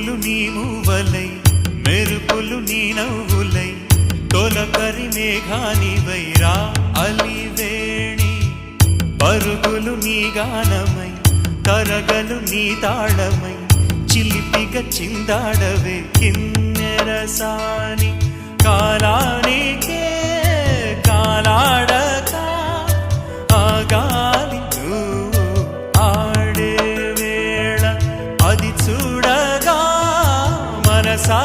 పువ్వులు నీ మూవలై మెరుపులు నీ నవ్వులై తొలకరి మేఘానివై రా అలివేణి పరుగులు నీ గానమై తరగలు నీ తాళమై చిలిపిగా చిందాడవే కిన్నెరసాని కాలానికే కాలాడక ఆగాలి నువ్వు ఆడే వేళ అది చూడగా మనసా